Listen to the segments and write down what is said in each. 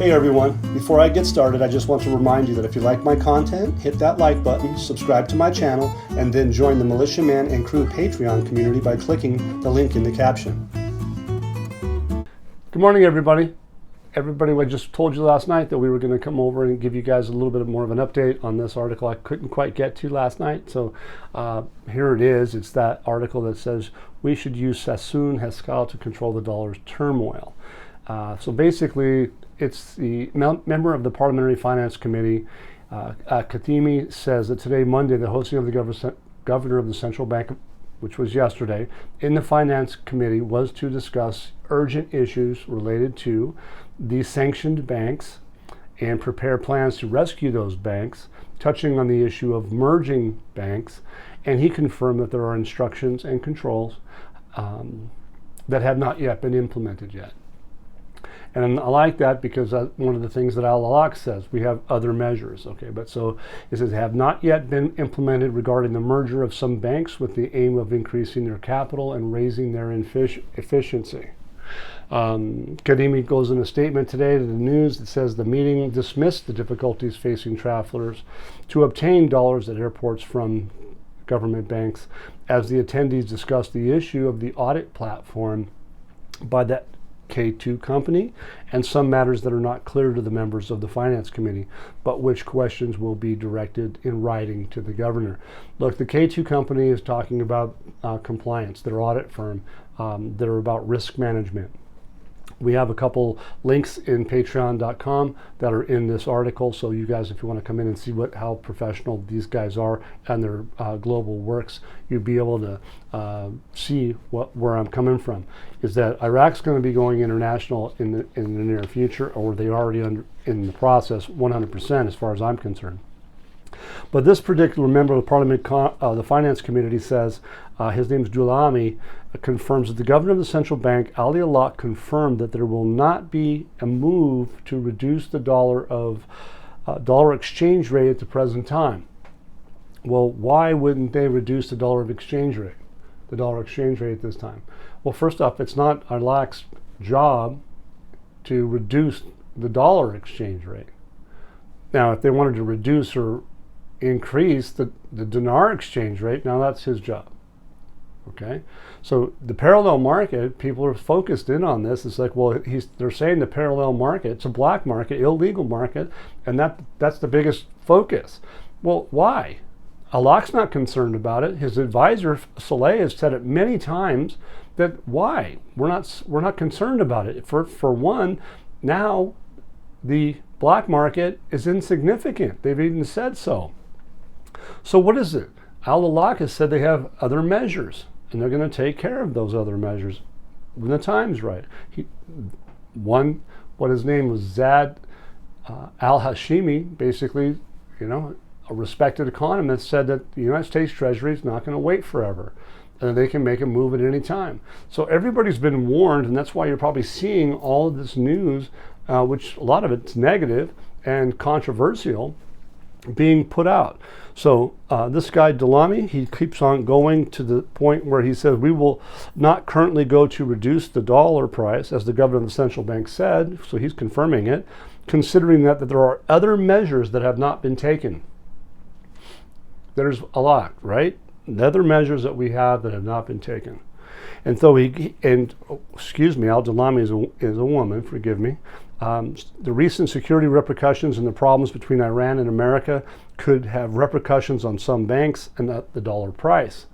Hey everyone, before I get started, I just want to remind you that if you like my content, hit that like button, subscribe to my channel, and then join the Militiaman and Crew Patreon community by clicking the link in the caption. Good morning everybody. I just told you last night that we were going to come over and give you guys a little bit more of an update on this article I couldn't quite get to last night. So here it is. It's that article that says we should use Sassoon Heskal to control the dollar's turmoil. So basically, it's the member of the Parliamentary Finance Committee, Khatimi, says that today, Monday, the hosting of the governor of the central bank, which was yesterday, in the Finance Committee was to discuss urgent issues related to the sanctioned banks and prepare plans to rescue those banks, touching on the issue of merging banks. And he confirmed that there are instructions and controls that have not yet been implemented yet. And I like that because one of the things that Al-Alaq says, we have other measures, okay? But so it says have not yet been implemented regarding the merger of some banks with the aim of increasing their capital and raising their efficiency. Khatimi goes in a statement today to the news that says the meeting dismissed the difficulties facing travelers to obtain dollars at airports from government banks as the attendees discussed the issue of the audit platform by that K2 company and some matters that are not clear to the members of the Finance Committee, but which questions will be directed in writing to the governor. Look, the K2 company is talking about compliance, their audit firm, that are about risk management. We have a couple links in patreon.com that are in this article, so you guys, if you want to come in and see how professional these guys are and their global works, you'll be able to see where I'm coming from. Is that Iraq's going to be going international in the near future, or they already in the process 100% as far as I'm concerned. But this particular member of the Parliament, the Finance Committee, says, his name is Dulami, confirms that the governor of the central bank, Ali Alaq, confirmed that there will not be a move to reduce the dollar exchange rate at the present time. Well, why wouldn't they reduce the dollar exchange rate at this time? Well, first off, it's not Alaq's job to reduce the dollar exchange rate. Now, if they wanted to reduce or increase the dinar exchange rate, now that's his job. Okay, so the parallel market, people are focused in on this. It's like, well, they're saying the parallel market, it's a black market, illegal market, and that's the biggest focus. Well, why? Alaq's not concerned about it. His advisor Saleh has said it many times that why we're not concerned about it. For one, now the black market is insignificant. They've even said so. So what is it? Al-Alaq has said they have other measures, and they're going to take care of those other measures when the time's right. What his name was, Zad al-Hashimi, basically, a respected economist, said that the United States Treasury is not going to wait forever, and they can make a move at any time. So everybody's been warned, and that's why you're probably seeing all of this news, which a lot of it's negative and controversial, being put out. So this guy Dulami, he keeps on going to the point where he says we will not currently go to reduce the dollar price, as the governor of the central bank said. So he's confirming it, considering that there are other measures that have not been taken. There's a lot, right? The other measures that we have that have not been taken. And so Al-Dulami is a woman, forgive me. The recent security repercussions and the problems between Iran and America could have repercussions on some banks and the dollar price.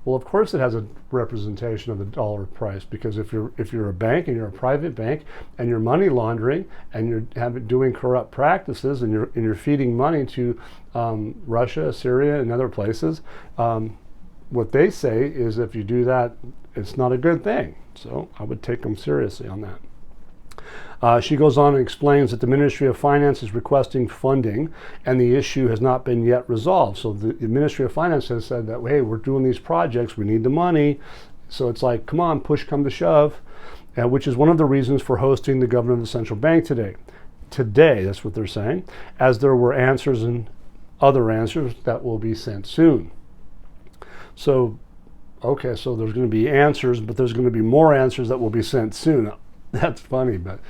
Well, of course it has a representation of the dollar price, because if you're a bank and you're a private bank and you're money laundering and you're doing corrupt practices and you're feeding money to Russia, Syria, and other places, what they say is if you do that, it's not a good thing. So I would take them seriously on that. She goes on and explains that the Ministry of Finance is requesting funding and the issue has not been yet resolved. So the Ministry of Finance has said that, hey, we're doing these projects, we need the money. So it's like, come on, push come to shove, which is one of the reasons for hosting the governor of the central bank today. Today, that's what they're saying, as there were answers and other answers that will be sent soon. So, okay, so there's going to be answers, but there's going to be more answers that will be sent soon. That's funny, but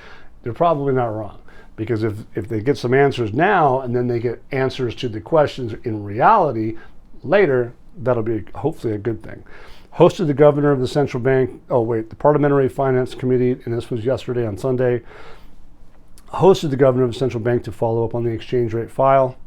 they're probably not wrong. Because if they get some answers now and then they get answers to the questions in reality later, that'll be hopefully a good thing. Hosted the governor of the central bank, the Parliamentary Finance Committee, and this was yesterday on Sunday, hosted the governor of the central bank to follow up on the exchange rate file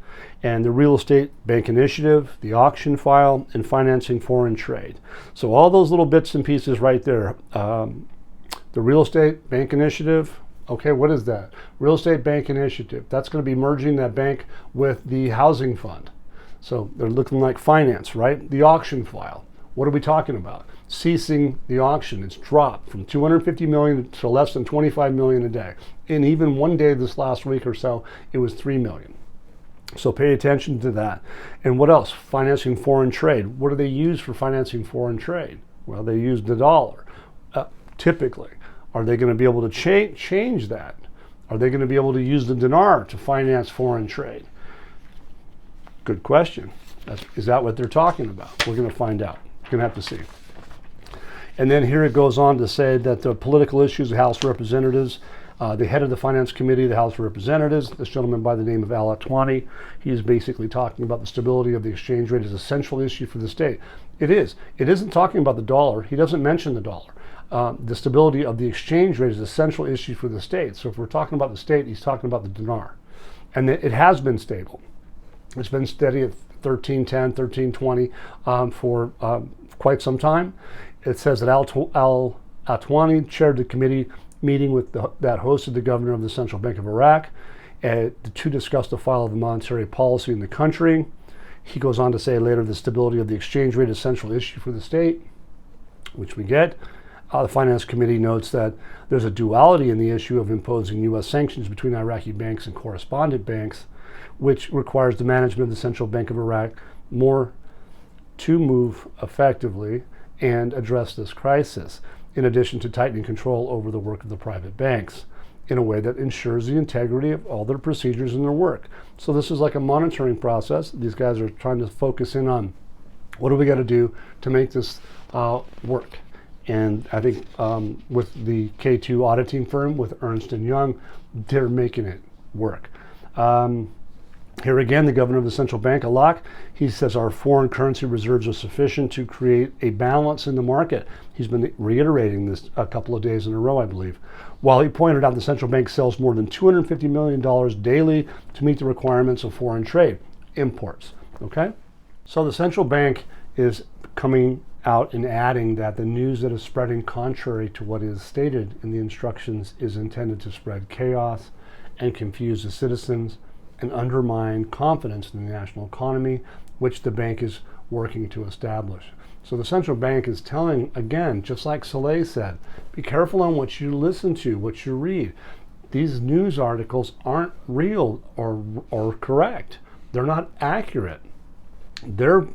and the real estate bank initiative, the auction file, and financing foreign trade. So all those little bits and pieces right there. The real estate bank initiative, okay, what is that? Real estate bank initiative. That's going to be merging that bank with the housing fund. So they're looking like finance, right? The auction file. What are we talking about? Ceasing the auction. It's dropped from 250 million to less than 25 million a day. And even one day this last week or so, it was 3 million. So pay attention to that. And what else? Financing foreign trade. What do they use for financing foreign trade? Well, they use the dollar, typically. Are they going to be able to change that? Are they going to be able to use the dinar to finance foreign trade? Good question. Is that what they're talking about? We're going to find out. We're going to have to see. And then here it goes on to say that the political issues of House Representatives, the head of the Finance Committee of the House of Representatives, this gentleman by the name of Al Atwani, he is basically talking about the stability of the exchange rate as a central issue for the state. It is. It isn't talking about the dollar. He doesn't mention the dollar. The stability of the exchange rate is a central issue for the state. So if we're talking about the state, he's talking about the dinar. And it has been stable. It's been steady at 1310, 1320 for quite some time. It says that Al Atwani chaired the committee meeting that hosted the governor of the Central Bank of Iraq to discuss the file of the monetary policy in the country. He goes on to say later the stability of the exchange rate is a central issue for the state, which we get. The Finance Committee notes that there's a duality in the issue of imposing U.S. sanctions between Iraqi banks and correspondent banks, which requires the management of the Central Bank of Iraq more to move effectively and address this crisis, in addition to tightening control over the work of the private banks in a way that ensures the integrity of all their procedures and their work. So this is like a monitoring process. These guys are trying to focus in on what do we got to do to make this work. And I think with the K2 auditing firm, with Ernst & Young, they're making it work. Here again, the governor of the central bank, Alak, he says our foreign currency reserves are sufficient to create a balance in the market. He's been reiterating this a couple of days in a row, I believe. While he pointed out the central bank sells more than $250 million daily to meet the requirements of foreign trade, imports, okay? So the central bank is coming out and adding that the news that is spreading contrary to what is stated in the instructions is intended to spread chaos and confuse the citizens and undermine confidence in the national economy, which the bank is working to establish. So the central bank is telling, again, just like Soleil said, be careful on what you listen to, what you read. These news articles aren't real or correct. They're not accurate. They're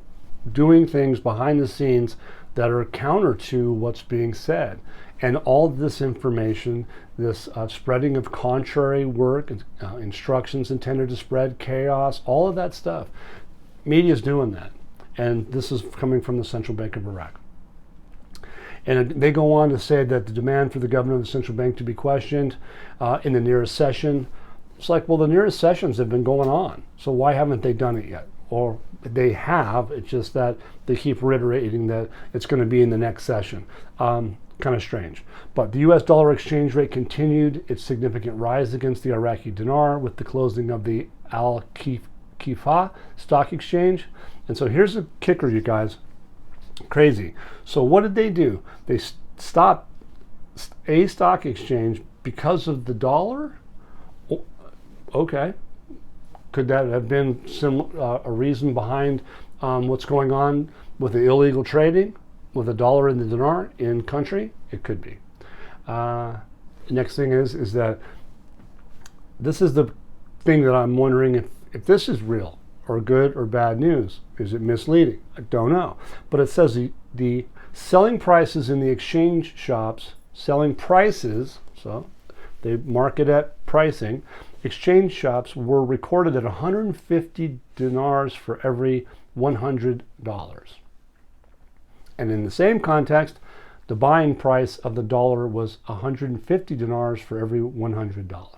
doing things behind the scenes that are counter to what's being said. And all this information, this spreading of contrary work, instructions intended to spread chaos, all of that stuff, media is doing that. And this is coming from the Central Bank of Iraq. And they go on to say that the demand for the governor of the central bank to be questioned in the nearest session. It's like, well, the nearest sessions have been going on. So why haven't they done it yet? Or they have, it's just that they keep reiterating that it's going to be in the next session. Kind of strange. But the US dollar exchange rate continued its significant rise against the Iraqi dinar with the closing of the Al Kifa stock exchange. And so here's the kicker, you guys. Crazy. So what did they do? They stopped a stock exchange because of the dollar? Okay. Could that have been a reason behind what's going on with the illegal trading with the dollar and the dinar in country? It could be. Next thing is that this is the thing that I'm wondering if this is real or good or bad news. Is it misleading? I don't know. But it says the selling prices in the exchange shops, selling prices, so they market at pricing, exchange shops were recorded at 150 dinars for every $100. And in the same context, the buying price of the dollar was 150 dinars for every $100.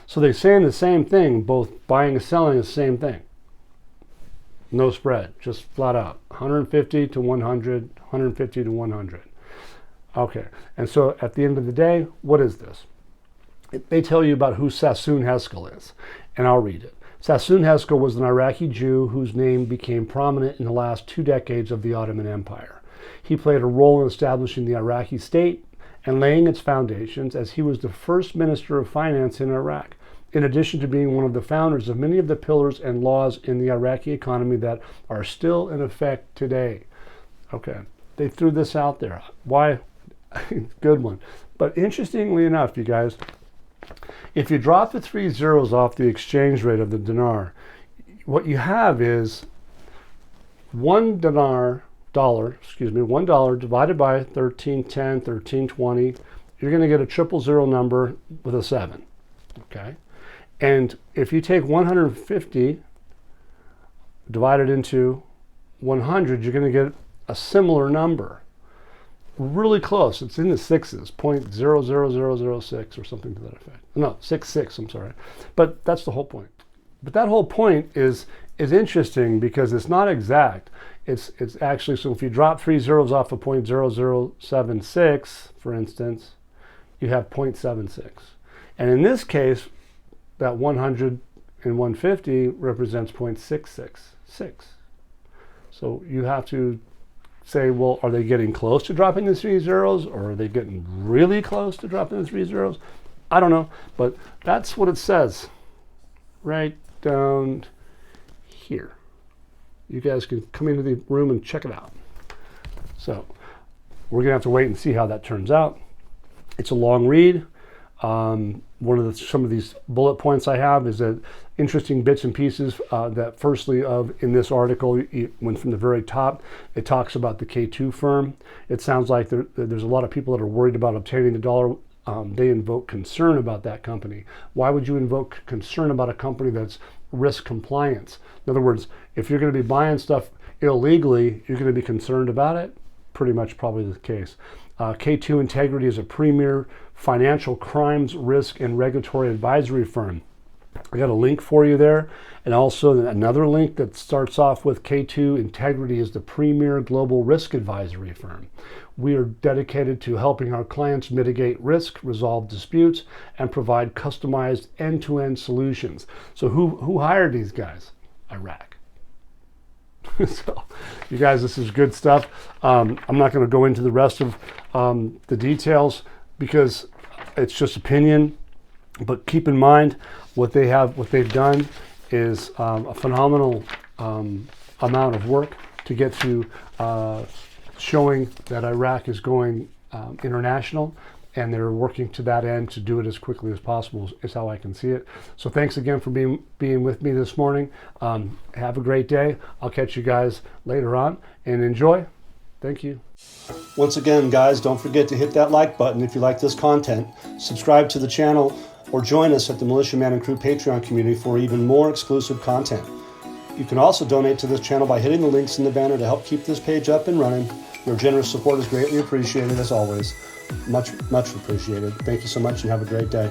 So they're saying the same thing, both buying and selling is the same thing. No spread, just flat out. 150 to 100, 150 to 100. Okay, and so at the end of the day, what is this? They tell you about who Sassoon Heskel is, and I'll read it. Sassoon Heskel was an Iraqi Jew whose name became prominent in the last 2 decades of the Ottoman Empire. He played a role in establishing the Iraqi state and laying its foundations, as he was the first minister of finance in Iraq, in addition to being one of the founders of many of the pillars and laws in the Iraqi economy that are still in effect today. Okay, they threw this out there. Why? Good one. But interestingly enough, you guys, if you drop the 3 zeros off the exchange rate of the dinar, what you have is $1 divided by 1310, 1320, you're going to get a 000 number with a 7. Okay? And if you take 150 divided into 100, you're going to get a similar number. Really close. It's in the sixes, 0.00006 or something to that effect. No, 66, I'm sorry. But that's the whole point. But that whole point is interesting because it's not exact. It's actually, so if you drop 3 zeros off of 0.0076, for instance, you have 0.76. And in this case, that 100 and 150 represents 0.666. So you have to say, well, are they getting close to dropping the 3 zeros, or are they getting really close to dropping the 3 zeros? I don't know, but that's what it says right down here. You guys can come into the room and check it out. So we're going to have to wait and see how that turns out. It's a long read. Some of these bullet points I have is that interesting bits and pieces that firstly in this article, when from the very top, it talks about the K2 firm. It sounds like there's a lot of people that are worried about obtaining the dollar. They invoke concern about that company. Why would you invoke concern about a company that's risk compliance? In other words, if you're going to be buying stuff illegally, you're going to be concerned about it? Pretty much probably the case. K2 Integrity is a premier financial crimes, risk, and regulatory advisory firm. I got a link for you there. And also another link that starts off with K2 Integrity is the premier global risk advisory firm. We are dedicated to helping our clients mitigate risk, resolve disputes, and provide customized end-to-end solutions. So who hired these guys? Iraq. So, you guys, this is good stuff. I'm not going to go into the rest of the details because it's just opinion. But keep in mind what they've done is a phenomenal amount of work to get to showing that Iraq is going international, and they're working to that end to do it as quickly as possible is how I can see it. So thanks again for being with me this morning. Have a great day. I'll catch you guys later on, and enjoy. Thank you. Once again, guys, don't forget to hit that like button if you like this content. Subscribe to the channel or join us at the Militia Man and Crew Patreon community for even more exclusive content. You can also donate to this channel by hitting the links in the banner to help keep this page up and running. Your generous support is greatly appreciated, as always. Much, much appreciated. Thank you so much and have a great day.